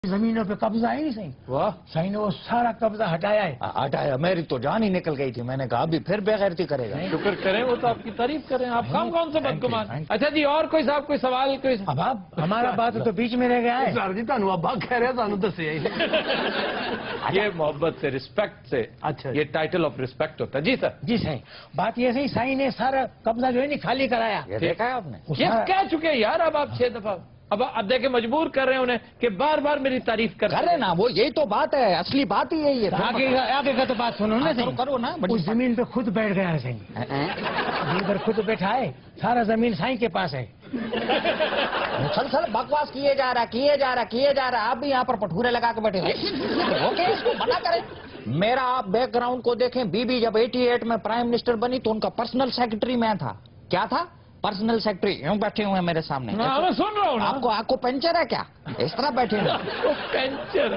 زمینوں پہ قبضہ ہے نہیں صحیح. واہ صحیح نے وہ سارا قبضہ ہٹایا ہے. ہٹایا. میری تو جان ہی نکل گئی تھی. میں نے کہا ابھی پھر بے غیرتی کرے گا. شکر کریں وہ تو آپ کی تعریف کریں. آپ کون سے بدگمان. اچھا جی اور کوئی صاحب کوئی سوال کوئی. اب آپ ہمارا بات تو بیچ میں رہ گیا ہے. سر جی تانوں ابا کہہ رہے تانوں دسیا یہ محبت سے رسپیکٹ سے. اچھا یہ ٹائٹل آف رسپیکٹ ہوتا ہے. جی سر. جی صحیح بات یہ صحیح صحیح نے سارا قبضہ جو ہے نہیں خالی کرایا. یہ دیکھا ہے آپ نے. یہ کہہ چکے ہیں یار اب آپ 6 دفعہ. اب دیکھیں مجبور کر رہے ہیں انہیں کہ بار بار میری تعریف کرے نا. وہ یہی تو بات ہے. اصلی بات ہی یہی ہے. آگے کا تو بات سنو نا. کرو نا. اس زمین پہ خود بیٹھ گیا ہے صحیح. زمین پر خود بیٹھا ہے. سارا زمین صحیح کے پاس ہے. مسلسل بکواس کیے جا رہا. آپ بھی یہاں پر پٹھورے لگا کے بیٹھے ہوئے. اس کو منع کریں. میرا آپ بیک گراؤنڈ کو دیکھیں. بی بی جب 88 میں پرائم منسٹر بنی تو ان کا پرسنل سیکرٹری میں تھا. کیا تھا؟ Personal secretary. یوں بیٹھے ہوئے ہیں میرے سامنے. میں سن رہا ہوں. آپ کو پنچر ہے کیا؟ اس طرح بیٹھے ہوئے. پنچر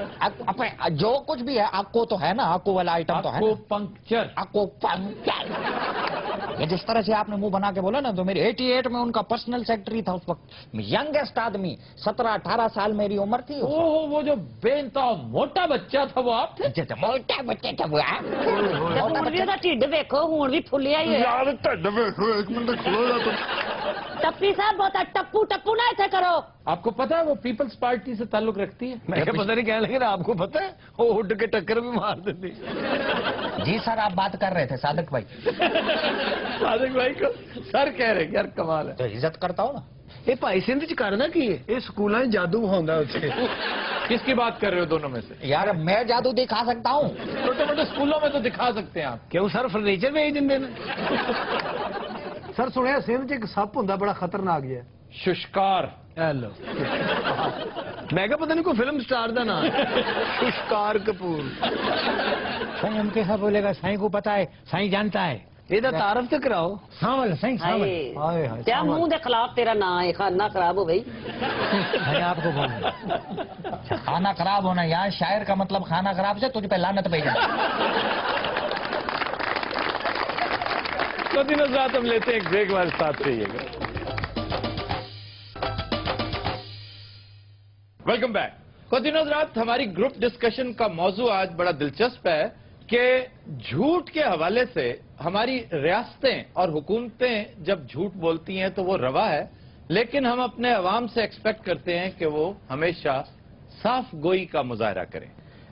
جو کچھ بھی ہے آپ کو تو ہے نا. آپ کو والا آئٹم تو ہے. پنکچر. آپ کو پنچر. یہ جس طرح سے آپ نے منہ بنا کے بولا نا تو میری 88 میں ان کا پرسنل سیکرٹری تھا اس وقت. ینگسٹ آدمی. 17-18 سال میری عمر تھی. وہ جو بے انتہا موٹا بچہ تھا وہ آپ تھے. موٹا بچے تھا وہ. ٹھڈ ویکو ہوں بھی فلیا ہی ٹپی صاحب بہت ٹپو نہ ایسے کرو. آپ کو پتا ہے وہ پیپلز پارٹی سے تعلق رکھتی ہے. میں پتہ نہیں کہنے لگے نا. آپ کو پتہ ہے وہ اٹھ کے ٹکر بھی مار دیتی. جی سر آپ بات کر رہے تھے صادق بھائی. صادق بھائی کو سر کہہ رہے یار کمال ہے. تو عزت کرتا ہوں نا. یہ بھائی سندھ چ کرنا کی ہے. یہ سکولوں میں جادو ہوندا اتنے. کس کی بات کر رہے ہو دونوں میں سے؟ یار میں جادو دکھا سکتا ہوں. چھوٹے موٹے اسکولوں میں تو دکھا سکتے ہیں آپ. کیوں سر فرنیچر بھیج دیں. سر سنیا سندھ چ ایک سپ ہوندا بڑا خطرناک ہے. ششکار. ہیلو میں کہا پتہ نہیں کوئی فلم سٹار دا نام ششکار کپور. صحیح ہم کیسا بولے گا. صحیح کو پتا ہے. صحیح جانتا ہے. یہ تعارف تو کراؤ. ساول صحیح ساول. کیا منہ دے خلاف تیرا نام ہے. کھانا خراب ہو گئی. میں آپ کو بولوں کھانا خراب ہونا. یہاں شاعر کا مطلب کھانا خراب سے تجھ پہ لعنت بھیجا. تو دنوں رات ہم لیتے ہیں ایک بریک. بار ساتھ رہیے گا. Welcome back. کچھ دنوں رات ہماری گروپ ڈسکشن کا موضوع آج بڑا دلچسپ ہے کہ جھوٹ کے حوالے سے ہماری ریاستیں اور حکومتیں جب جھوٹ بولتی ہیں تو وہ روا ہے. لیکن ہم اپنے عوام سے ایکسپیکٹ کرتے ہیں کہ وہ ہمیشہ صاف گوئی کا مظاہرہ کریں.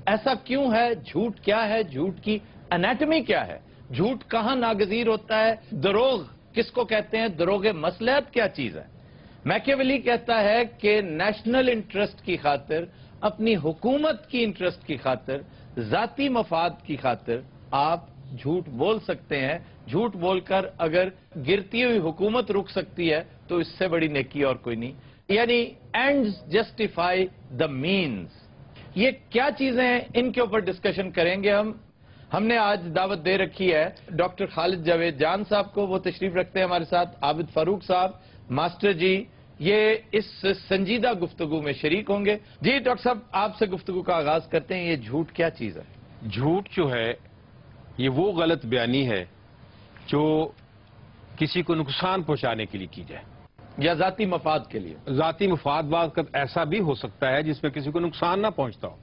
ایسا کیوں ہے؟ جھوٹ کیا ہے؟ جھوٹ کی انیٹمی کیا ہے؟ جھوٹ کہاں ناگزیر ہوتا ہے؟ دروغ کس کو کہتے ہیں؟ دروغ مصلحت کیا چیز ہے؟ میکیویلی کہتا ہے کہ نیشنل انٹرسٹ کی خاطر، اپنی حکومت کی انٹرسٹ کی خاطر، ذاتی مفاد کی خاطر آپ جھوٹ بول سکتے ہیں. جھوٹ بول کر اگر گرتی ہوئی حکومت رک سکتی ہے تو اس سے بڑی نیکی اور کوئی نہیں. یعنی اینڈز جسٹیفائی دا مینز. یہ کیا چیزیں ہیں؟ ان کے اوپر ڈسکشن کریں گے ہم نے آج دعوت دے رکھی ہے ڈاکٹر خالد جاوید جان صاحب کو. وہ تشریف رکھتے ہیں ہمارے ساتھ. عابد فاروق صاحب ماسٹر جی یہ اس سنجیدہ گفتگو میں شریک ہوں گے. جی ڈاکٹر صاحب آپ سے گفتگو کا آغاز کرتے ہیں. یہ جھوٹ کیا چیز ہے؟ جھوٹ جو ہے یہ وہ غلط بیانی ہے جو کسی کو نقصان پہنچانے کے لیے کی جائے یا ذاتی مفاد کے لیے. ذاتی مفاد بعد ایسا بھی ہو سکتا ہے جس میں کسی کو نقصان نہ پہنچتا ہو.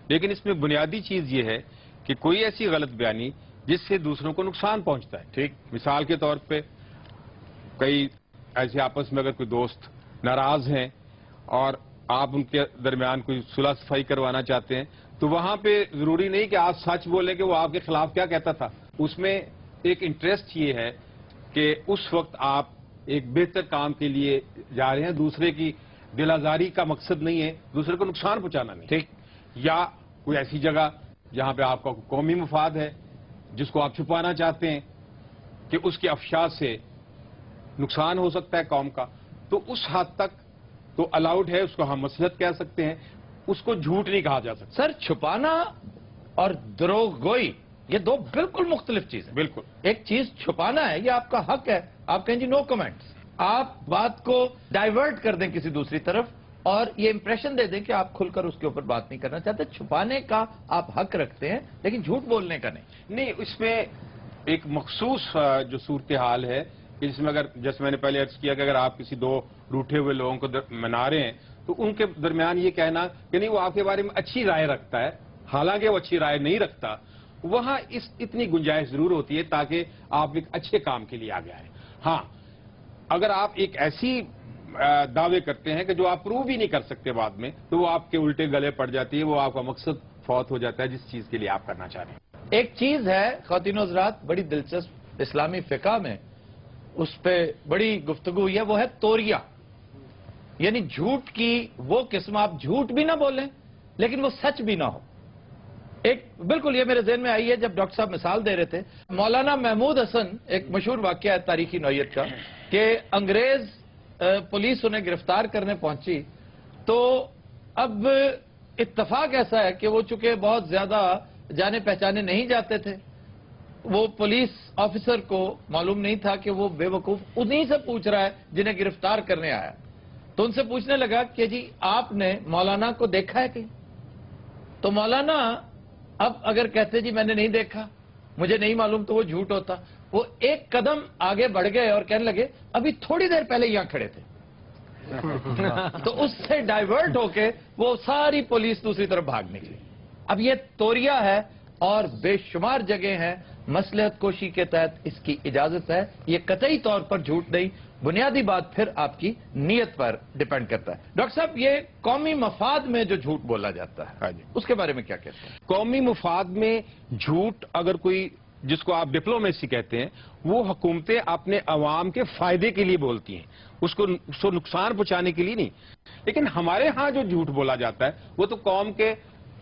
لیکن اس میں بنیادی چیز یہ ہے کہ کوئی ایسی غلط بیانی جس سے دوسروں کو نقصان پہنچتا ہے. ٹھیک. مثال کے طور پہ کئی ایسے آپس میں اگر کوئی دوست ناراض ہیں اور آپ ان کے درمیان کوئی صلح صفائی کروانا چاہتے ہیں تو وہاں پہ ضروری نہیں کہ آپ سچ بولیں کہ وہ آپ کے خلاف کیا کہتا تھا. اس میں ایک انٹرسٹ یہ ہے کہ اس وقت آپ ایک بہتر کام کے لیے جا رہے ہیں. دوسرے کی دل آزاری کا مقصد نہیں ہے. دوسرے کو نقصان پہنچانا نہیں. ٹھیک. یا کوئی ایسی جگہ جہاں پہ آپ کا قومی مفاد ہے جس کو آپ چھپانا چاہتے ہیں کہ اس کے افشا سے نقصان ہو سکتا ہے قوم کا تو اس حد تک تو الاؤڈ ہے. اس کو ہم مصلحت کہہ سکتے ہیں. اس کو جھوٹ نہیں کہا جا سکتا. سر چھپانا اور دروغ گوئی یہ دو بالکل مختلف چیزیں. بالکل. ایک چیز چھپانا ہے یہ آپ کا حق ہے. آپ کہیں جی نو کمنٹس. آپ بات کو ڈائیورٹ کر دیں کسی دوسری طرف اور یہ امپریشن دے دیں کہ آپ کھل کر اس کے اوپر بات نہیں کرنا چاہتے. چھپانے کا آپ حق رکھتے ہیں لیکن جھوٹ بولنے کا نہیں. اس میں ایک مخصوص جو صورتحال ہے کہ جس میں اگر جیسے میں نے پہلے عرض کیا کہ اگر آپ کسی دو روٹھے ہوئے لوگوں کو منا رہے ہیں तो उनके दरमियान ये कहना कि नहीं वो आपके बारे में अच्छी राय रखता है, हालांकि वो अच्छी राय नहीं रखता, वहां इतनी गुंजाइश जरूर होती है ताकि आप एक अच्छे काम के लिए आगे आए। हाँ, अगर आप एक ऐसी दावे करते हैं कि जो आप प्रूव भी नहीं कर सकते बाद में, तो वो आपके उल्टे गले पड़ जाती है, वो आपका मकसद फौत हो जाता है जिस चीज के लिए आप करना चाह रहे हैं। एक चीज है ख़वातीन हज़रात बड़ी दिलचस्प इस्लामी फिक़ा में, उस पे बड़ी गुफ्तगू हुई है, वो है तोरिया, यानी झूठ की वो किस्म, आप झूठ भी ना बोलें लेकिन वो सच भी ना हो। एक बिल्कुल ये मेरे ज़हन में आई है जब डॉक्टर साहब मिसाल दे रहे थे, मौलाना महमूद हसन, एक मशहूर वाक़या है तारीखी नौयत का, कि अंग्रेज पुलिस उन्हें गिरफ्तार करने पहुंची, तो अब इत्तफाक ऐसा है कि वो चूंकि बहुत ज्यादा जाने पहचाने नहीं जाते थे, वो पुलिस ऑफिसर को मालूम नहीं था कि वो बेवकूफ उन्हीं से पूछ रहा है जिन्हें गिरफ्तार करने आया। तो उनसे पूछने लगा कि जी आपने मौलाना को देखा है कहीं? तो मौलाना अब अगर कहते जी मैंने नहीं देखा, मुझे नहीं मालूम, तो वो झूठ होता। वो एक कदम आगे बढ़ गए और कहने लगे अभी थोड़ी देर पहले यहां खड़े थे। तो उससे डाइवर्ट होके वो सारी पुलिस दूसरी तरफ भाग निकली। अब ये तोरिया है और बेशुमार जगह हैं मसलहत कोशी के तहत इसकी इजाजत है। ये कतई तौर पर झूठ नहीं, बुनियादी बात फिर आपकी नीयत पर डिपेंड करता है। डॉक्टर साहब, ये कौमी मफाद में जो झूठ बोला जाता है, हाँ जी, उसके बारे में क्या कहते हैं? कौमी मुफाद में झूठ, अगर कोई जिसको आप डिप्लोमेसी कहते हैं, वो हुकूमतें अपने अवाम के फायदे के लिए बोलती हैं, उसको नुकसान पहुंचाने के लिए नहीं। लेकिन हमारे यहां जो झूठ बोला जाता है वो तो कौम के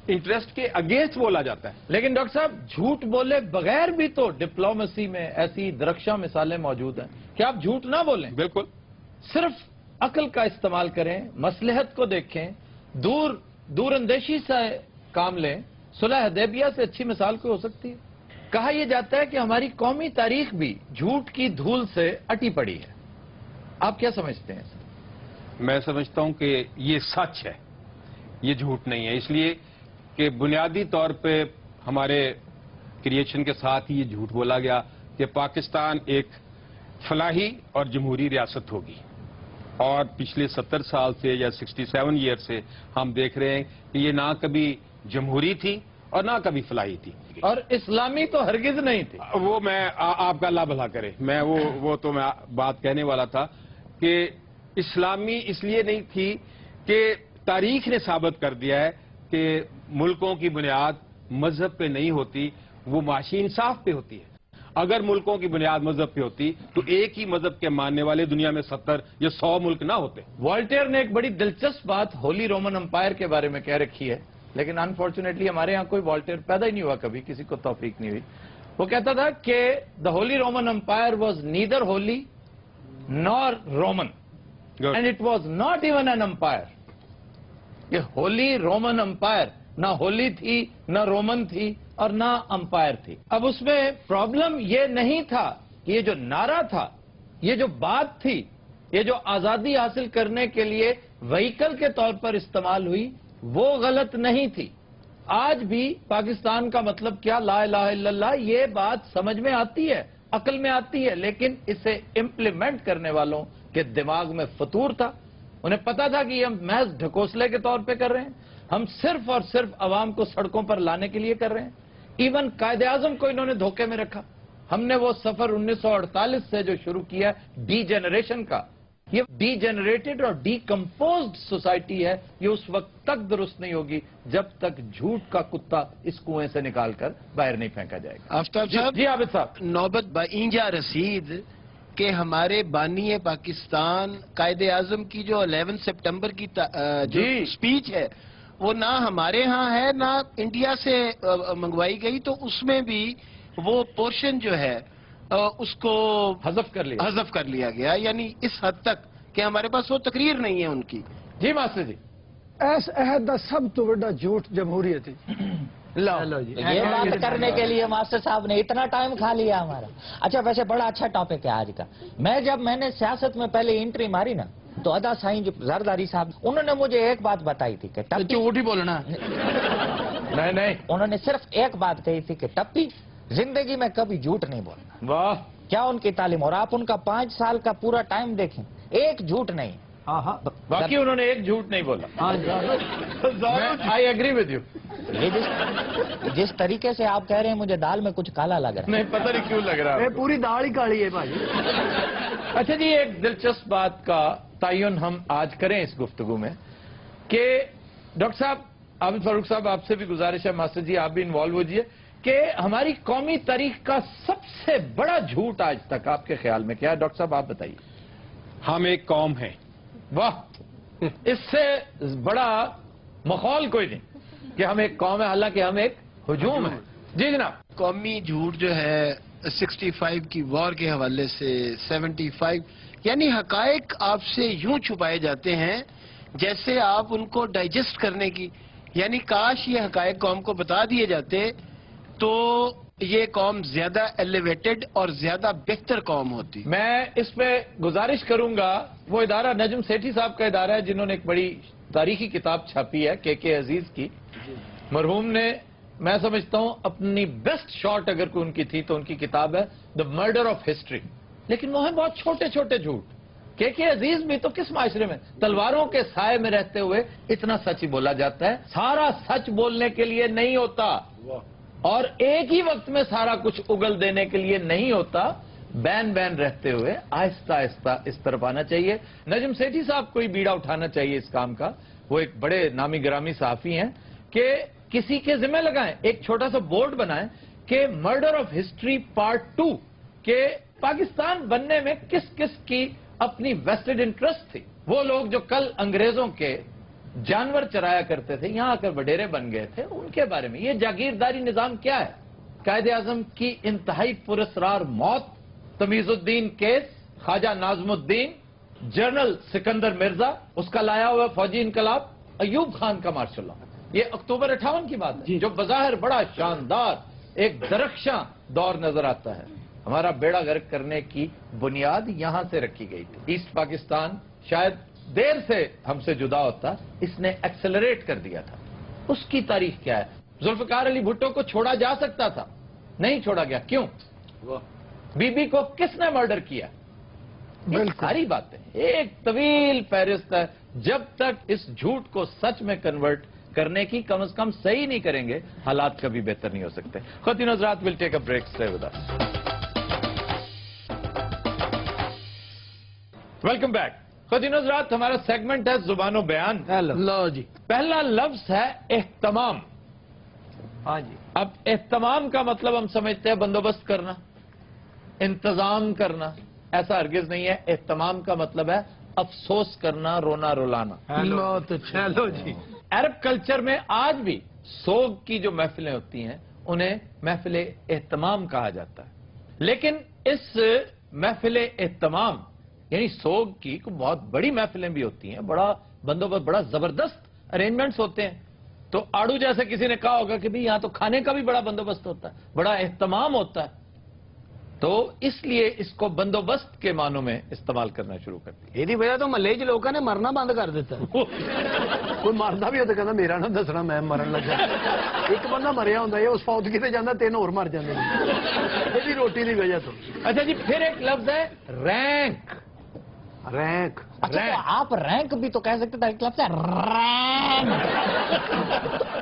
इंटरेस्ट के अगेंस्ट बोला जाता है। लेकिन डॉक्टर साहब, झूठ बोले बगैर भी तो डिप्लोमेसी में ऐसी दरख्शां मिसालें मौजूद हैं कि आप झूठ ना बोलें, बिल्कुल, सिर्फ अक्ल का इस्तेमाल करें, मसलहत को देखें, दूरअंदेशी से काम लें। सुलह हुदैबिया से अच्छी मिसाल कोई हो सकती है? कहा यह जाता है कि हमारी कौमी तारीख भी झूठ की धूल से अटी पड़ी है। आप क्या समझते हैं? मैं समझता हूं कि ये सच है, ये झूठ नहीं है, इसलिए कि बुनियादी तौर पे हमारे क्रिएशन के साथ ही ये झूठ बोला गया कि पाकिस्तान एक फलाही और जमहूरी रियासत होगी, और पिछले 70 साल से या 67 ईयर से हम देख रहे हैं कि ये ना कभी जमहूरी थी और ना कभी फलाही थी, और इस्लामी तो हरगिज नहीं थी। वो मैं आपका अल्लाह भला करे, मैं वो तो मैं बात कहने वाला था कि इस्लामी इसलिए नहीं थी कि तारीख ने साबित कर दिया है कि मुल्कों की बुनियाद मजहब पे नहीं होती, वो माशी इंसाफ पे होती है। अगर मुल्कों की बुनियाद मजहब पे होती तो एक ही मजहब के मानने वाले दुनिया में 70 या 100 मुल्क ना होते। वॉल्टेयर ने एक बड़ी दिलचस्प बात होली रोमन अंपायर के बारे में कह रखी है, लेकिन अनफॉर्चुनेटली हमारे यहां कोई वॉल्टेयर पैदा ही नहीं हुआ, कभी किसी को तौफीक नहीं हुई। वो कहता था कि the holy Roman empire was neither holy nor Roman and it was not even an empire. कि होली रोमन अंपायर ना होली थी, ना रोमन थी और ना अंपायर थी। अब उसमें प्रॉब्लम ये नहीं था कि ये जो नारा था, ये जो बात थी, ये जो आजादी हासिल करने के लिए व्हीकल के तौर पर इस्तेमाल हुई, वो गलत नहीं थी। आज भी पाकिस्तान का मतलब क्या, ला इलाहा इल्लल्लाह, ये बात समझ में आती है, अकल में आती है, लेकिन इसे इंप्लीमेंट करने वालों के दिमाग में फतूर था। उन्हें पता था कि हम महज ढकोसले के तौर पे कर रहे हैं, हम सिर्फ और सिर्फ अवाम को सड़कों पर लाने के लिए कर रहे हैं। इवन कायदे आजम को इन्होंने धोखे में रखा। हमने वो सफर 1948 से जो शुरू किया डी जनरेशन का, ये डीजेनरेटेड और डीकम्पोज्ड सोसाइटी है, ये उस वक्त तक दुरुस्त नहीं होगी जब तक झूठ का कुत्ता इस कुएं से निकालकर बाहर नहीं फेंका जाएगा। आफ्ताब साहब, जी आबिद साहब, नौबत बाइंजा रसीद के हमारे बानी पाकिस्तान कायदे आजम की जो 11 सितंबर की जो स्पीच है, वो ना हमारे यहाँ है ना इंडिया से मंगवाई गई, तो उसमें भी वो पोर्शन जो है उसको हज़फ कर लिया गया, यानी इस हद तक कि हमारे पास वो तकरीर नहीं है उनकी। जी मास्टर जी, इस अहद का सब तो बड़ा झूठ जमहूरियत है। लो जी, ये बात करने के लिए मास्टर साहब ने इतना टाइम खा लिया हमारा। अच्छा, वैसे बड़ा अच्छा टॉपिक है आज का। मैंने सियासत में पहले एंट्री मारी ना, तो अदा साईं जो जरदारी साहब, उन्होंने मुझे एक बात बताई थी कि टप्पी, झूठ ही बोलना नहीं, उन्होंने सिर्फ एक बात कही थी कि टप्पी जिंदगी में कभी झूठ नहीं बोलना। वाह, क्या उनकी तालीम! और आप उनका 5 साल का पूरा टाइम देखें, एक झूठ नहीं। हाँ हाँ बाकी उन्होंने एक झूठ नहीं बोला। हाँ आई एग्री विद यू। ये जिस तरीके से आप कह रहे हैं मुझे दाल में कुछ काला लग रहा है। नहीं पता नहीं क्यों लग रहा है। पूरी दाल ही काली है भाई। अच्छा जी, एक दिलचस्प बात का तयन हम आज करें इस गुफ्तगू में कि डॉक्टर साहब, आबिद फारूक साहब, आपसे भी गुजारिश है, मास्टर जी आप भी इन्वॉल्व हो जाइए कि हमारी कौमी तारीख का सबसे बड़ा झूठ आज तक आपके ख्याल में क्या है? डॉक्टर साहब आप बताइए। हम एक कौम हैं। वाह, इससे बड़ा मखौल कोई नहीं कि हम एक कौम है, हालांकि हम एक हुजूम है। जी जनाब। कौमी झूठ जो है 65 की वॉर के हवाले से 75, यानी हकायक आपसे यूं छुपाए जाते हैं जैसे आप उनको डाइजेस्ट करने की, यानी काश ये हकायक कौम को बता दिए जाते तो ये कौम ज्यादा एलिवेटेड और ज्यादा बेहतर कौम होती। मैं इस पे गुजारिश करूंगा, वो इदारा नजम सेठी साहब का इदारा है जिन्होंने एक बड़ी तारीखी किताब छापी है के अजीज की। मरहूम ने, मैं समझता हूं अपनी बेस्ट शॉट अगर कोई उनकी थी तो उनकी किताब है द मर्डर ऑफ हिस्ट्री। लेकिन वो है बहुत छोटे छोटे झूठ। के अजीज भी तो किस माशरे में तलवारों के साए में रहते हुए इतना सच ही बोला जाता है। सारा सच बोलने के लिए नहीं होता और एक ही वक्त में सारा कुछ उगल देने के लिए नहीं होता। बैन रहते हुए आहिस्ता आहिस्ता इस तरफ आना चाहिए। नजम सेठी साहब को ही बीड़ा उठाना चाहिए इस काम का। वो एक बड़े नामी गिरामी सहाफी हैं कि किसी के जिम्मे लगाएं, एक छोटा सा बोर्ड बनाएं कि मर्डर ऑफ हिस्ट्री पार्ट 2 के पाकिस्तान बनने में किस किस की अपनी वेस्टेड इंटरेस्ट थी। वो लोग जो कल अंग्रेजों के जानवर चराया करते थे, यहां आकर वडेरे बन गए थे, उनके बारे में। ये जागीरदारी निजाम क्या है? कायदे आजम की इंतहाई पुरस्कार मौत, तमीजुद्दीन केस, ख्वाजा नाजमुद्दीन, जनरल सिकंदर मिर्जा, उसका लाया हुआ फौजी इनकलाब, अयूब खान का मार्शल लॉ। ये अक्टूबर 58 की बात है, जो बज़ाहिर बड़ा शानदार एक दरख्शां दौर नजर आता है। हमारा बेड़ा गर्क करने की बुनियाद यहां से रखी गई थी। ईस्ट पाकिस्तान शायद देर से हमसे जुदा होता, इसने एक्सेलरेट कर दिया था। उसकी तारीख क्या है? जुल्फकार अली भुट्टो को छोड़ा जा सकता था, नहीं छोड़ा गया। क्यों? बीबी को किसने मर्डर किया? सारी बातें एक तवील फहरिस्त है। जब तक इस झूठ को सच में कन्वर्ट करने की कम से कम सही नहीं करेंगे, हालात कभी बेहतर नहीं हो सकते। ख़वातीन हज़रात, will take a break, stay with us. Welcome back. ख़वातीन हज़रात, हमारा सेगमेंट है जुबानो बयान। लो जी। पहला लफ्ज है एहतमाम। हाँ जी। अब एहतमाम का मतलब हम समझते हैं बंदोबस्त करना, इंतजाम करना। ऐसा हरगिज नहीं है। एहतमाम का मतलब है अफसोस करना, रोना रुलाना। लो तो चलो जी। अरब कल्चर में आज भी सोग की जो महफिलें होती हैं उन्हें महफिल एहतमाम कहा जाता है। लेकिन इस महफिल एहतमाम यानी सोग की बहुत बड़ी महफिलें भी होती हैं, बड़ा बंदोबस्त, बड़ा जबरदस्त अरेंजमेंट्स होते हैं। तो आड़ू जैसे किसी ने कहा होगा कि भाई यहां तो खाने का भी बड़ा बंदोबस्त होता है, बड़ा एहतमाम होता है। तो इसलिए इसको बंदोबस्त के मानों में इस्तेमाल करना शुरू कर दिया। ਇਹਦੀ ਵਜ੍ਹਾ ਤੋਂ ਮਹੱਲੇ 'ਚ ਲੋਕਾਂ ਨੇ ਮਰਨਾ ਬੰਦ ਕਰ ਦਿੱਤਾ। ਕੋਈ ਮਰਦਾ ਵੀ ਉਹ ਤਾਂ ਕਹਿੰਦਾ ਮੇਰਾ ਨਾ ਦੱਸਣਾ ਮੈਂ ਮਰਨ ਲੱਗਾ। ਇੱਕ ਬੰਦਾ ਮਰਿਆ ਹੁੰਦਾ ਇਹ ਉਸ ਫੌਤ ਕਿਤੇ ਜਾਂਦਾ ਤਿੰਨ ਹੋਰ ਮਰ ਜਾਂਦੇ ਨੇ ਇਹਦੀ ਰੋਟੀ ਦੀ ਵਜ੍ਹਾ ਤੋਂ। अच्छा जी, फिर एक लफ्ज है रैंक। रैंक। अच्छा, तो आप रैंक भी तो कह सकते थे, एक लफ्ज है रैंक।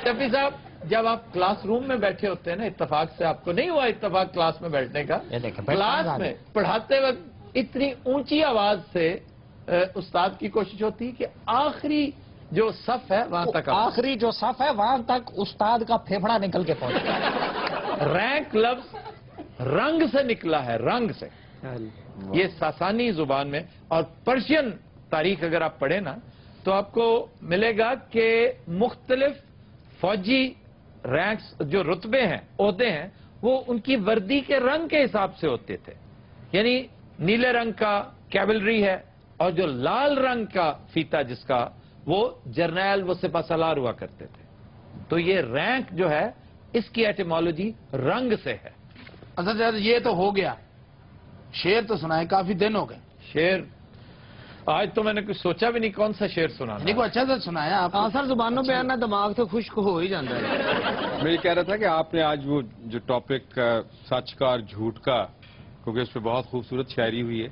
शफी साहब, जब आप क्लासरूम में बैठे होते हैं ना, इत्तेफाक से आपको नहीं हुआ इत्तेफाक क्लास में बैठने का? ये देखें, क्लास में पढ़ाते वक्त इतनी ऊंची आवाज से उस्ताद की कोशिश होती है कि आखिरी जो सफ है वहां तक, आखिरी जो सफ है वहां तक उस्ताद का फेफड़ा निकल के पहुंचे। रैंक लफ्ज रंग से निकला है, रंग से। ये सासानी जुबान में और पर्शियन तारीख अगर आप पढ़े ना तो आपको मिलेगा कि मुख्तलिफ फौजी रैंक्स, जो रुतबे हैं, ओहदे हैं, वो उनकी वर्दी के रंग के हिसाब से होते थे। यानी नीले रंग का कैवलरी है और जो लाल रंग का फीता जिसका, वो जर्नैल, वो सिपाहसालार हुआ करते थे। तो ये रैंक जो है इसकी एटिमोलॉजी रंग से है। अच्छा, ये तो हो गया। शेर तो सुनाए, काफी दिन हो गए। शेर आज तो मैंने कुछ सोचा भी नहीं कौन सा शेर सुना। देखो अच्छा से सुनाया आप। हाँ सर, जुबानों पे आना दिमाग से खुश्क हो ही जाता है। मैं ये कह रहा था कि आपने आज वो जो टॉपिक सच का और झूठ का, क्योंकि उस पर बहुत खूबसूरत शायरी हुई है,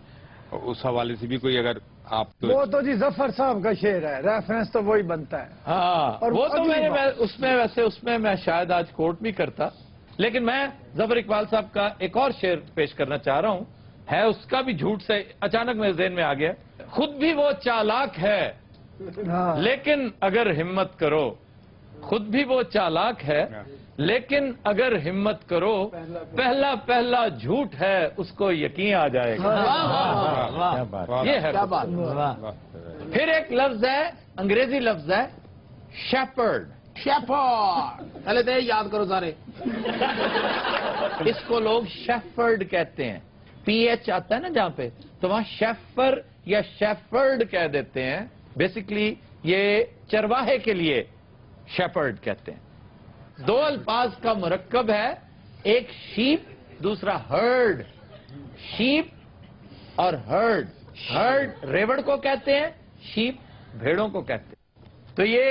उस हवाले से भी कोई अगर आप وہ تو جی ظفر صاحب کا شعر ہے, ریفرنس تو وہی بنتا ہے. ہاں اور وہ تو اگلی بات- اس میں میں شاید آج کوٹ بھی کرتا, لیکن میں ظفر اقبال صاحب کا ایک اور شعر پیش کرنا چاہ رہا ہوں. ہے اس کا بھی جھوٹ سے اچانک میرے ذہن میں آ گیا. خود بھی وہ چالاک ہے ہاں. لیکن اگر ہمت کرو, خود بھی وہ چالاک ہے لیکن اگر ہمت کرو, پہلا پہلا جھوٹ ہے اس کو یقین آ جائے گا. یہ ہے پھر ایک لفظ ہے, انگریزی لفظ ہے شیپرڈ. پہلے تو یاد کرو سارے. اس کو لوگ شیفرڈ کہتے ہیں. پی ایچ آتا ہے نا جہاں پہ, تو وہاں شیفر یا شیفرڈ کہہ دیتے ہیں. بیسیکلی یہ چرواہے کے لیے شیپرڈ کہتے ہیں. دو الفاظ کا مرکب ہے, ایک شیپ دوسرا ہرڈ. شیپ اور ہرڈ. ہرڈ ریوڑ کو کہتے ہیں, شیپ بھیڑوں کو کہتے ہیں. تو یہ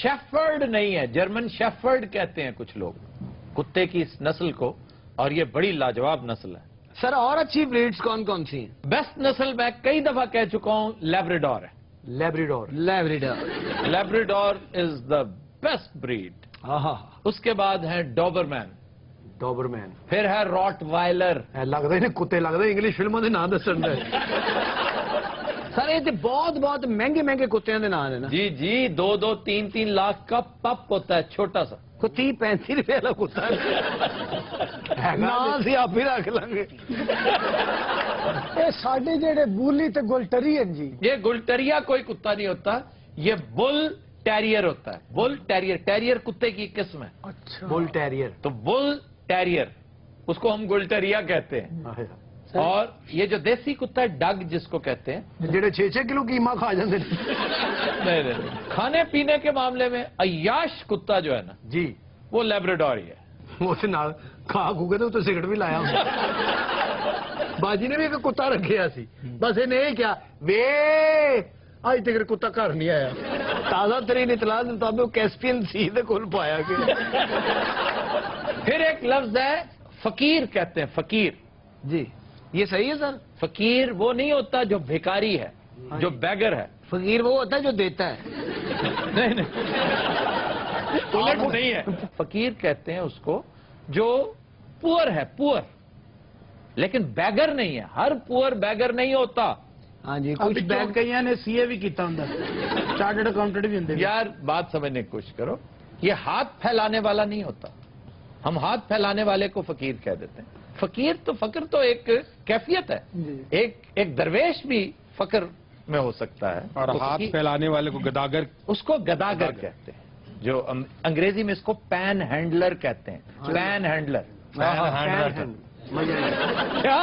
شیفرڈ نہیں ہے, جرمن شیفرڈ کہتے ہیں کچھ لوگ کتے کی اس نسل کو, اور یہ بڑی لاجواب نسل ہے. سر اور اچھی بریڈز کون کون سی ہیں؟ بیسٹ نسل میں کئی دفعہ کہہ چکا ہوں, لیبراڈور ہے. Labrador. Labrador is the best breed. ہاں. اس کے بعد ہے ڈوبرمین, ڈوبرمین. پھر ہے راٹ وائلر. لگتا ہی نہیں کتے لگتا انگلش فلموں کے نام دسن دے. سر یہ تو بہت بہت مہنگے مہنگے کتوں کے نام ہیں نا. جی 2-3 لاکھ کا پپ ہوتا ہے, چھوٹا سا. کوئی 30-35 روپے والا کتا نام سی آپ ہی رکھ لیں گے. یہ ساڈے جڑے بولی تے گلٹرین جی, یہ گلٹریا کوئی کتا نہیں ہوتا, یہ بل ٹیریئر ہوتا ہے. بل ٹیریئر, ٹیریئر کتے کی قسم ہے. اچھا. بل ٹیریئر. تو بل ٹیریئر اس کو ہم گلٹریا کہتے ہیں. اور یہ جو دیسی کتا ہے ڈگ جس کو کہتے ہیں, جڑے 6-6 کلو قیمہ کھا جاندے نہیں, کھانے پینے کے معاملے میں عیاش کتا جو ہے نا جی, وہ لیبراڈور ہی ہے. وہ سے نال کھا کھو کے تو سگرٹ بھی لایا. باجی نے بھی ایک کتا رکھیا سی, بس انہیں کیا وے اج تک کتا گھر نہیں آیا. تازہ ترین اطلاع کے مطابق کیسپین سی دے کول پایا گیا. پھر ایک لفظ ہے فقیر کہتے ہیں. فقیر جی یہ صحیح ہے سر. فقیر وہ نہیں ہوتا جو بھیکاری ہے, جو بیگر ہے. فقیر وہ ہوتا ہے جو دیتا ہے. نہیں الٹ نہیں ہے. فقیر کہتے ہیں اس کو جو پور ہے, پور, لیکن بیگر نہیں ہے. ہر پور بیگر نہیں ہوتا. ہاں جی, کچھ بیگ کئی نے سی اے بھی کیتا ہوں, چارٹرڈ اکاؤنٹنٹ بھی ہوں. یار بات سمجھنے کی کوشش کرو. یہ ہاتھ پھیلانے والا نہیں ہوتا. ہم ہاتھ پھیلانے والے کو فقیر کہہ دیتے ہیں. فقیر تو فقر تو ایک کیفیت ہے. ایک درویش بھی فقر میں ہو سکتا ہے. اور ہاتھ پھیلانے والے کو گداگر, اس کو گداگر کہتے ہیں. جو انگریزی میں اس کو پین ہینڈلر کہتے ہیں. Panhandler. کیا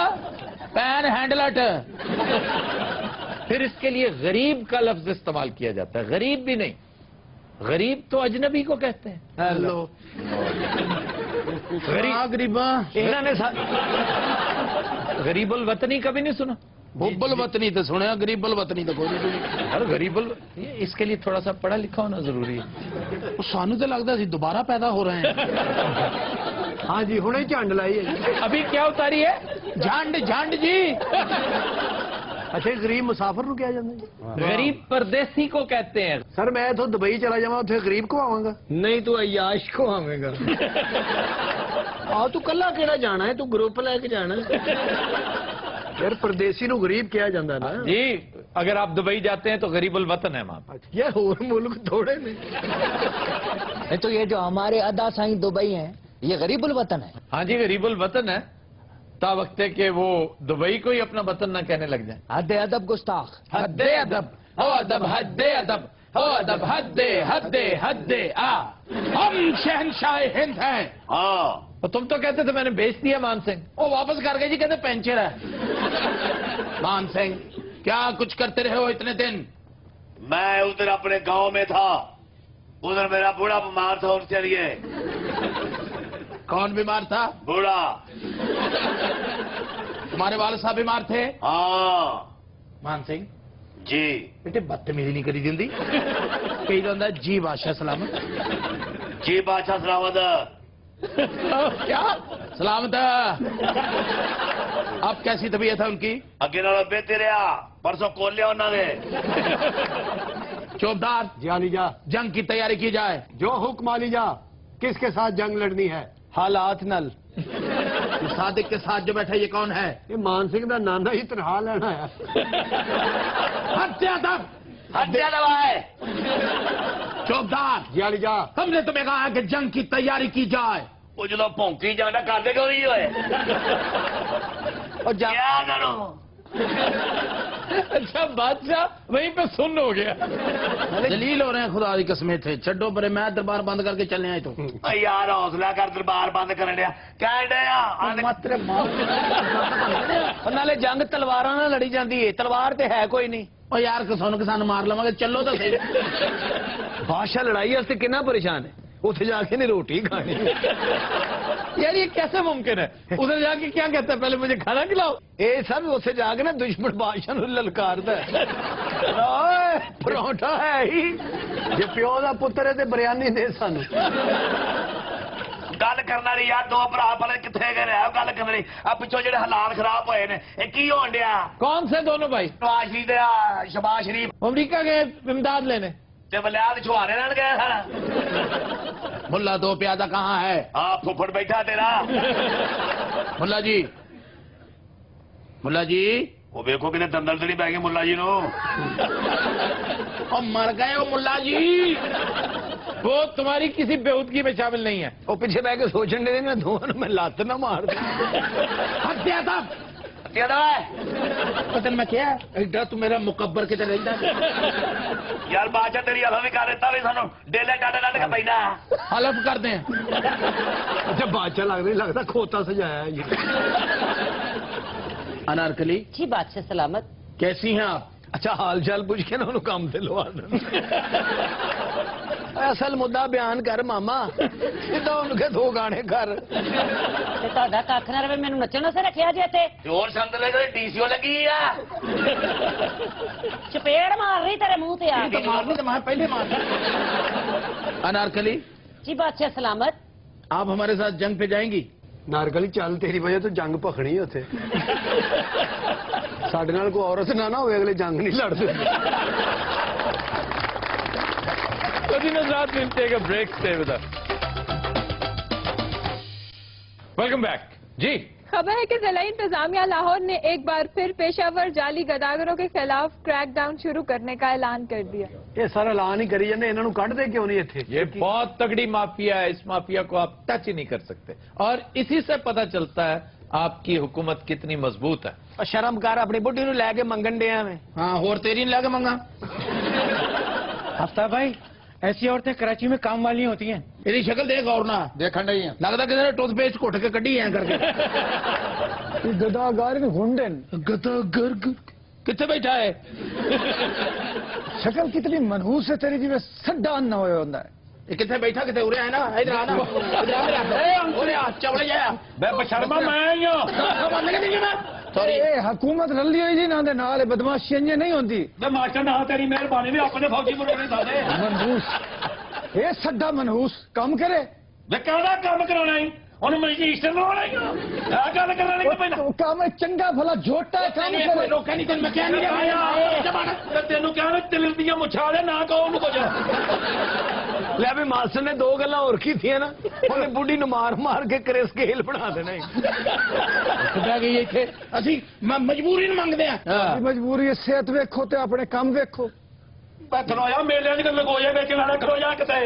پین ہینڈلٹ. پھر اس کے لیے غریب کا لفظ استعمال کیا جاتا ہے. غریب بھی نہیں, غریب تو اجنبی کو کہتے ہیں. ہیلو غریباں غریب الوطنی کبھی نہیں سنا. حب الوطنی تو سنیا, غریب الوطنی تو کوئی نہیں. اور غریب اس کے لیے تھوڑا سا پڑھا لکھا ہونا ضروری ہے. سانو تو لگتا سی دوبارہ پیدا ہو رہے ہیں. ہاں جی, ہنے جھنڈ لائی ہے. ابھی کیا اتاری ہے؟ جھنڈ جی. اچھا, غریب مسافر نو کیا جاندے جی؟ غریب پردیسی کو کہتے ہیں. سر میں تو دبئی چلا جاواں, اوتھے غریب کو آواں گا. نہیں تو عیاش کو آویں گا. تو کلا کیڑا جانا ہے, تو گروپ لے کے جانا ہے. یار پردیسی نو غریب کیا جاندہ ہے نا. جی اگر آپ دبئی جاتے ہیں تو غریب الوطن ہے وہاں. یہ اور ملک تھوڑے نے. تو یہ جو ہمارے ادا سائیں دبئی ہیں, یہ غریب الوطن ہے. ہاں جی غریب الوطن ہے, تا وقت ہے کہ وہ دبئی کو ہی اپنا وطن نہ کہنے لگ جائیں. حد ادب گستاخ. حد ادب, ہو ادب, حد ادب, ہو ادب, حد آ. ہم شہنشاہ ہند ہیں. ہاں تم تو کہتے تھے میں نے بیچ دیا مان سنگھ. وہ واپس کر گئے جی, کہتے پینچر ہے. مان سنگھ کیا کچھ کرتے رہے ہو اتنے دن؟ میں ادھر اپنے گاؤں میں تھا, ادھر میرا بوڑھا بیمار تھا, اور چلیے. کون بیمار تھا؟ بوڑھا. تمہارے والد صاحب بیمار تھے؟ ہاں. مان سنگھ جی. بیٹے بدتمیزی نہیں کری دیندی. کہی جاندہ جی بادشاہ سلامت. جی بادشاہ سلامت. کیا سلامت. اب کیسی طبیعت ہے ان کی؟ اگے نال بہتر رہا. परसों कोलिया उन्होंने चौबदार जी अली जा, जंग की तैयारी की जाए। जो हुक्म अली जा। किसके साथ जंग लड़नी है? हालात नल। ये सादिक के साथ जो बैठा ये कौन है? ये मान सिंह का नाना ही तनखा लेना है। हत्या तक हत्या दबाए। चौबदार जी अली जा, हमने तुम्हें कहा है कि जंग की तैयारी की जाए। वो जो भौंकी जाना कर देगा नहीं होए और क्या करो अच्छा बादशाह वहीं पे सुन हो गया। दलील हो रहे हैं खुदा की कसमें थे। छड्डो परे, मैं दरबार बंद करके चलने आए तो यार हौसला कर दरबार बंद कर दिया कह डया नाले जंग तलवारां ਨਾਲ लड़ी जाती है, तलवार ते है कोई नहीं। और यार किसान मार लवांगे, चलो तो सही। बादशाह लड़ाई वास्ते कितना परेशान है, उसे जाके नहीं रोटी खानी। यार ये कैसे मुमकिन है? उधर जाके क्या कहता है, पहले मुझे खाना खिलाओ। ਇਹ ਸਭ ਉੱਥੇ ਜਾ ਕੇ ਨਾ ਦੁਸ਼ਮਣ ਬਾਦਸ਼ਾਹ ਨੂੰ ਲਲਕਾਰਦਾ ਓਏ ਪਰੌਂਠਾ ਹੈ ਹੀ ਜੇ ਪਿਓ ਦਾ ਪੁੱਤਰ ਹੈ ਤੇ ਬਿਰਿਆਨੀ ਦੇ ਸਾਨੂੰ। ਗੱਲ ਕਰਨ ਵਾਲੀ ਯਾਰ ਦੋ ਭਰਾ ਭਲੇ ਕਿੱਥੇ ਗਏ ਨੇ ਗੱਲ ਕਰਨ ਵਾਲੀ ਆ ਪਿੱਛੋਂ ਜਿਹੜੇ ਹਾਲਾਤ ਖਰਾਬ ਹੋਏ ਨੇ ਇਹ ਕੀ ਹੋਣ ਡਿਆ कौन से दोनों भाई? ਨਵਾਜ਼ ਸ਼ਰੀਫ ਤੇ ਸ਼ਬਾਜ਼ ਸ਼ਰੀਫ अमेरिका गए इमदाद लेने। ਤੇ ਬਲਿਆਦ ਛੁਹਾਰੇ ਨਾਲ ਗਏ ਸਨ मुल्ला दो प्यादा कहाँ है? ਆ ਫੁੱਫੜ ਬੈਠਾ ਤੇਰਾ मुल्ला जी, मुल्ला जी, ਉਹ ਵੇਖੋ ਕਿਤੇ ਦੰਦਲ ਤੇ ਨਹੀਂ ਪੈ ਗਏ ਮੁੱਲਾ ਜੀ ਨੂੰ और मर गए हो मुल्ला जी। वो तुम्हारी किसी बेहूदगी में शामिल नहीं है। ਉਹ ਪਿੱਛੇ ਬਹਿ ਕੇ ਸੋਚਣ ਦੇ ਨਾ ਦੋਵਾਂ ਨੂੰ ਮੈਂ ਲੱਤ ਨਾ ਮਾਰ ਦਾਂ। हत्या था ਹੱਤਿਆ ਦਾ ਹੈ पता मैं क्या एडा तू मेरा मुकब्बर के रहता। ਯਾਰ ਬਾਦਸ਼ਾਹ ਤੇਰੀ ਹਵਾ ਵੀ ਕਰ ਦਿੱਤਾ ਵੀ ਸਾਨੂੰ ਡੇਲੇ ਕੱਢ ਕੱਢ ਕੇ ਪੈਂਦਾ हलफ कर दें। ਅੱਛਾ ਬਾਦਸ਼ਾਹ ਲੱਗਦਾ ਨਹੀਂ ਲੱਗਦਾ ਖੋਤਾ ਸਜਾਇਆ ਹੈ ਜੀ। अनारकली जी बादशाह सलामत। कैसी हैं आप? ਅੱਛਾ ਹਾਲ ਚਾਲ ਪੁੱਛ ਕੇ ਨਾ ਉਹਨੂੰ ਕੰਮ ਤੇ ਲਵਾ ਦੇਣਾ। ਅਸਲ ਮੁੱਦਾ ਬਿਆਨ ਕਰ ਮਾਮਾ, ਸਿੱਧਾ ਉਹਨੂੰ ਕਹੇ 2 ਗਾਣੇ ਕਰ। ਤੇ ਤੁਹਾਡਾ ਕੱਖ ਨਾ ਰਵੇ, ਮੈਨੂੰ ਨੱਚਣ ਵਾਸਤੇ ਰੱਖਿਆ ਜੇ ਇੱਥੇ। ਹੋਰ ਸੰਦ ਲੈ ਕੇ ਡੀਸੀਓ ਲੱਗੀ ਆ ਚਪੇੜ ਮਾਰ ਰਹੀ ਤੇਰੇ ਮੂੰਹ ਤੇ ਆ तो मारनी तो मैं पहले मार। अनारकली जी बादशाह सलामत। आप हमारे साथ जंग पे जाएंगी? ਨਾਰਗਲੀ ਚੱਲ, ਤੇਰੀ ਵਜ੍ਹਾ ਤੋਂ ਜੰਗ ਭਖਣੀ ਉੱਥੇ। ਸਾਡੇ ਨਾਲ ਕੋਈ ਔਰਤ ਨਾ ਹੋਵੇ, ਅਗਲੇ ਜੰਗ ਨਹੀਂ ਲੜਦੇ। we'll take a break. Stay with us. Welcome back. जी खबर है कि जिला इंतजामिया लाहौर ने एक बार फिर पेशावर जाली गदागरों के खिलाफ क्रैक डाउन शुरू करने का ऐलान कर दिया। ਇਹ ਸਾਰਾ ਐਲਾਨ ਹੀ ਕਰੀ ਜਾਂਦੇ, ਇਹਨਾਂ ਨੂੰ ਕੱਢਦੇ ਕਿਉਂ ਨਹੀਂ ਇੱਥੇ? ये बहुत तगड़ी माफिया है। इस माफिया को आप टच ही नहीं कर सकते और इसी से पता चलता है आपकी हुकूमत कितनी मजबूत है। ਸ਼ਰਮ ਕਰ, ਆਪਣੀ ਬੁੱਢੀ ਨੂੰ ਲੈ ਕੇ ਮੰਗਣ ਡਿਆ ਮੈਂ। हाँ, और तेरी नहीं लगे मंगा। हफ्ता भाई, ऐसी औरतें कराची में काम वाली होती हैं। तेरी शक्ल देख और ना देखा नहीं है। लगता किसी ने टूथपेस्ट घुट के कड़ी है करके। ਗਦਾਗਰ ਹੁੰਡਨ गदागर कितने बैठा है? ਸ਼ਕਲ ਕਿਤਨੀ ਮਨਹੂਸ ਹੈ ਤੇਰੀ, ਜਿਵੇਂ ਸੱਡਾ ਨਾ ਹੋਇਆ ਹੁੰਦਾ ਹੈ। ये कितने बैठा कितने उरे है ना इधर आना इधर आ उरे आ चवले जाया ਬੇ ਬਸ਼ਰਮਾ ਮੈਂ ਆਈਓ बंद कर दीजिए मैं सॉरी ਇਹ ਹਕੂਮਤ ਰਲੀ ਹੋਈ ਜੀ ਨਾ ਦੇ ਨਾਲ, ਬਦਮਾਸ਼ੀ ਇੰਜ ਨਹੀਂ ਹੁੰਦੀ। ਬੇ ਮਾਸਟਰ ਨਾ ਤੇਰੀ ਮਿਹਰਬਾਨੀ ਵੀ ਆਪਣੇ ਫੌਜੀ ਮੁਰਗੇ ਸਾਦੇ ਮਨਹੂਸ, ਇਹ ਸੱਡਾ ਮਨਹੂਸ ਕੰਮ ਕਰੇ। ਵੇ ਕਾਹਦਾ ਕੰਮ ਕਰਾਉਣਾ ਈ ਉਹਨੂੰ ਮਜਿਸਟਰ ਲਵਾਉਣਾ ਈ ਆ ਗੱਲ ਕਰਨਾ ਨਹੀਂ ਪੈਂਦਾ ਉਹ ਕੰਮ ਚੰਗਾ ਭਲਾ ਝੋਟਾ ਕੰਮ ਕਰੇ। रोका नहीं तेन मैं क्या नहीं ਤੇ ਤੈਨੂੰ ਕਹਿਣਾ ਤਿਲ ਦੀਆਂ ਮੁੱਛਾਂ ਵਾਲੇ ਨਾ ਕਹੋ ਉਹਨੂੰ ਕੁਝ ਲੈ ਵੀ ਮਾਸਟਰ ਨੇ 2 ਗੱਲਾਂ ਹੋਰ ਕੀਤੀਆਂ ਨਾ, ਉਹਨੇ ਬੁੱਢੀ ਨੂੰ ਮਾਰ ਮਾਰ ਕੇ ਕਰੇ ਸਕੇਲ ਬਣਾ ਦੇਣਾ ਹੀ। बह गई थे असि मजबूरी मंगते हैं। ਮਜਬੂਰੀ ਹੈ, ਸਿਹਤ ਵੇਖੋ ਤੇ ਆਪਣੇ ਕੰਮ ਵੇਖੋ। ਖਲੋਇਆ ਮੇਲਿਆਂ ਦੀ ਲਗੋਏ ਵੇਚਣ ਵਾਲਾ ਖਲੋਇਆ ਕਿਤੇ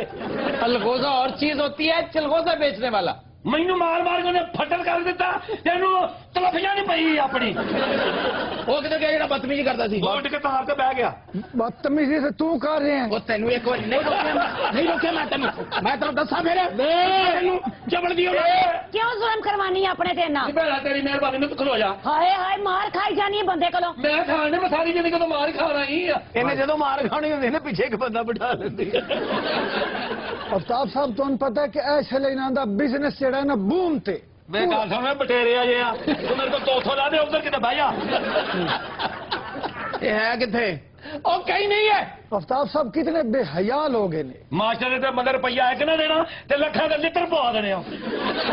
अलगोजा और चीज होती है, चलगोजा बेचने वाला। ਮੈਨੂੰ ਮਾਰ ਮਾਰ ਕੇ ਉਹਨੇ ਫੱਟੜ ਕਰ ਦਿੱਤਾ ਤੈਨੂੰ ਤਲਫੀਆਂ ਨਹੀਂ ਪਈ ਆਪਣੀ वो कितने गया जेड़ा बदतमीजी करता सी ਉੱਡ ਕੇ ਤਾਰ ਤੇ ਬਹਿ ਗਿਆ ਬਦਤਮੀਜ਼ੀ से तू कर रहे हैं। वो तेन एक बार नहीं रोकिया मैं तेन दसा फिर जबड़ दी क्यों जुल्म करवानी है अपने ते ना? ਭੈਣਾ ਤੇਰੀ ਮਿਹਰਬਾਨੀ ਨੂੰ ਖਲੋ ਜਾ हाय हाय मार खाई जानी है बंदे कोलों। ਮੈਂ ਖਾਣੇ ਮੈਂ ਸਾਰੀ ਜ਼ਿੰਦਗੀ ਤੋਂ ਮਾਰ ਖਾਣਾ ਹੀ ਆ ਇਹਨੇ ਜਦੋਂ ਮਾਰ ਖਾਣੀ ਹੁੰਦੀ ਨਾ, ਪਿੱਛੇ ਇੱਕ ਬੰਦਾ ਬਿਠਾ ਲੈਂਦੀ। ਅਫਤਾਬ ਸਾਹਿਬ, ਤੁਹਾਨੂੰ ਪਤਾ ਹੈ ਕਿ ਐਸੇ ਲੈਣਾ ਦਾ ਬਿਜ਼ਨਸ ਜਿਹੜਾ ਹੈ ਨਾ ਬੂਮ ਤੇ। ਮੈਂ ਗੱਲ ਸੁਣ ਬਟੇਰਿਆ ਜਿਆ ਤੂੰ ਮੇਰੇ ਕੋਲ 200 ਲਾ ਦੇ ਉਧਰ ਕਿਤੇ ਬਹਿ ਜਾ ये है कितने और कहीं नहीं है। ਅਫਤਾਬ ਸਾਹਿਬ ਕਿਤਨੇ ਬੇਹਯਾ ਲੋग हैं। ਮਾਸਟਰ ਨੇ ਤੇ ਮਗਰ ਰੁਪਈਆ ਇੱਕ ਨਾ ਦੇਣਾ ਤੇ ਲੱਖਾਂ ਦੇ ਲਿੱਤਰ ਪਵਾ ਦੇਣੇ ਆ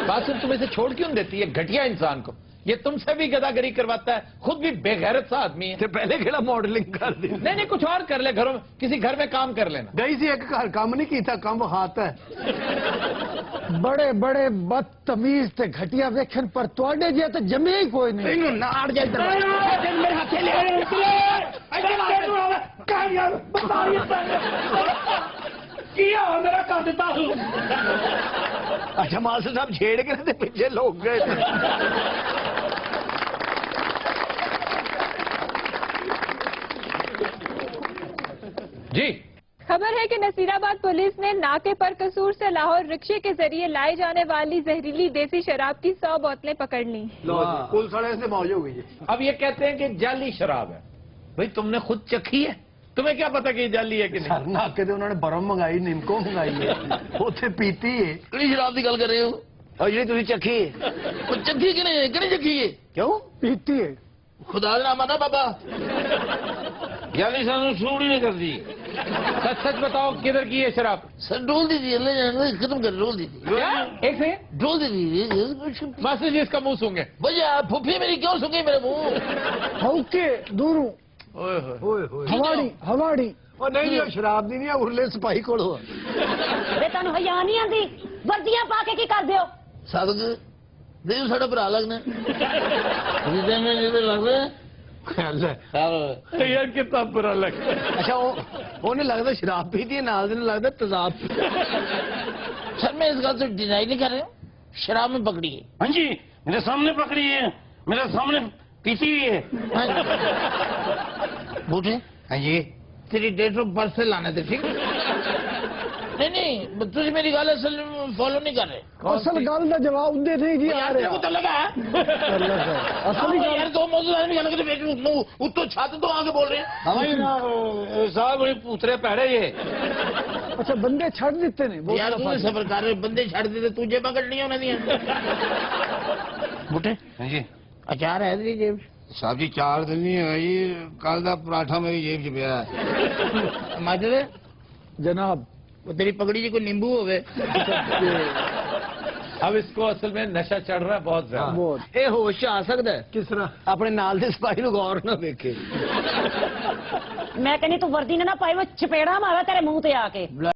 बात सुन, तुम इसे छोड़ क्यों देती है घटिया इंसान को? ये तुमसे भी गदागरी करवाता है, खुद भी बेगैरत सा आदमी है। ਤੇ ਪਹਿਲੇ ਕਿਹੜਾ ਮਾਡਲਿੰਗ ਕਰਦੀ नहीं नहीं, कुछ और कर ले, घरों में किसी घर में काम कर लेना। ਗਈ ਸੀ ਇੱਕ ਘਰ ਕੰਮ ਨਹੀਂ ਕੀਤਾ ਕੰਮ ਹਾਤ ਹੈ बड़े बड़े बदतमीज ते घटिया वेखन पर तुआडे जे ते जमे ही कोई नहीं। ਇਹਨੂੰ ਨਾੜ ਜਾ ਇੱਧਰ ਮੇਰੇ ਹੱਥੇ ਲੈ ਅੱਛਾ ਮਾਸਟਰ ਸਾਹਿਬ ਛੇੜ ਕੇ ਤੇ ਪਿੱਛੇ ਲੋਕ ਗਏ जी खबर है कि नसीराबाद पुलिस ने नाके पर कसूर से लाहौर रिक्शे के जरिए लाई जाने वाली जहरीली देसी शराब की 100 बोतलें पकड़ ली। ਪੁਲਿਸ ਵਾਲੇ से मौज हो गई है अब ये कहते हैं कि जाली शराब है। भाई तुमने खुद चखी है, तुम्हें क्या पता कि ये जाली है कि नहीं? ਸਰ ਨਾਕੇ ਤੇ ਉਹਨਾਂ ਨੇ ਬਰਮ ਮੰਗਾਈ ਨਿੰਮਕੋ ਮੰਗਾਈ ਹੈ ਉੱਥੇ ਪੀਤੀ ਹੈ ਕਿਹੜੀ ਸ਼ਰਾਬ ਦੀ ਗੱਲ ਕਰ ਰਹੇ ਹੋ? ਉਹ ਜਿਹੜੀ ਤੁਸੀਂ ਚੱਖੀ ਹੈ ਉਹ ਚੱਖੀ ਕਿਹੜੀ ਚੱਖੀ ਹੈ? ਕਿਉਂ पीती है ਖੁਦਾ ਦਾ ਨਾਮ ਆ ਨਾ ਬਾਬਾ ਜਾਨੀ ਸਾਨੂੰ ਸੂੜ ਹੀ ਨਹੀਂ ਕਰਦੀ। सच सच बताओ किधर की है शराब? सर डोल दीजिए अल्लाह जाने खत्म कर डोल दीजिए क्या? एक से डोल दीजिए मास्टर जी इसका मुंह सूंघे। भैया फुफी मेरी क्यों सुंगी मेरे मुंह हौके दूरू ओए होए। ਓਏ ਹੋਏ हवाड़ी हवाड़ी ਉਹ ਨਹੀਂ ਉਹ ਸ਼ਰਾਬ ਦੀ ਨਹੀਂ ਆ ਉਰਲੇ ਸਿਪਾਹੀ ਕੋਲੋਂ ਆ ਵੇ ਤੁਹਾਨੂੰ ਹਯਾ ਨਹੀਂ ਆਂਦੀ ਵਰਦੀਆਂ ਪਾ ਕੇ ਕੀ ਕਰਦੇ ਹੋ ਸਾਦਕ ਦੇਉ ਸਾਡਾ ਭਰਾ ਲੱਗਣਾ ਜਿੱਦਾਂ ਮੈਂ ਜਿਹਦੇ ਲੱਗਦਾ ਲੈ यार कितना बुरा लगता है। ਅੱਛਾ ਉਹਨੇ ਲੱਗਦਾ ਸ਼ਰਾਬ ਪੀਤੀ ਹੈ ਨਾਲ ਦੇ ਨੂੰ ਲੱਗਦਾ ਤਜ਼ਾਬ सर मैं इस बात से डिनाई नहीं कर रहा हूँ शराब में पकड़ी है। हाँ जी मेरे सामने पकड़ी है, मेरे सामने पीती हुई है। बूटे हाँ जी तेरी डेट ऑफ बर्थ से लाने थे ठीक नहीं नहीं तुझे मेरी गाल असल फॉलो नहीं कर रहे। असल गल दा जवाब दे नहीं जी आ यार तेरे को रहा तो लगा है असली गल यार दो मौजूद आदमी गल करते उत्तो छात तो आगे बोल रहे हैं साहब बड़े पूतरे पैड़े ये। अच्छा बंदे छड़ दिते ने बहुत यार दफा। तू सफर कर रहे बंदे छड़ देते तू जेबा कटनी होने दिया बूटे हाँ जी अचार है तेरी जेब साहब जी 4 दिन नहीं होई, कल दा पराठा मेरी जेब च पिया है। माजरे जनाब वो तेरी पगड़ी जी कोई नींबू हो गए अब इसको असल में नशा चढ़ रहा है बहुत ज्यादा। बहुत ਇਹ ਹੋਸ਼ 'ਚ ਆ ਸਕਦਾ ਹੈ किस तरह ਆਪਣੇ ਨਾਲ ਦੇ ਸਿਪਾਹੀ ਨੂੰ ਗੌਰ ਨਾਲ ਵੇਖੇ ਮੈਂ ਕਹਿੰਦੀ ਤੂੰ ਵਰਦੀ ਨਾ ਪਾਈ ਉਹ ਚਪੇੜਾ ਮਾਰਾ ਤੇਰੇ ਮੂੰਹ ਤੇ ਆ ਕੇ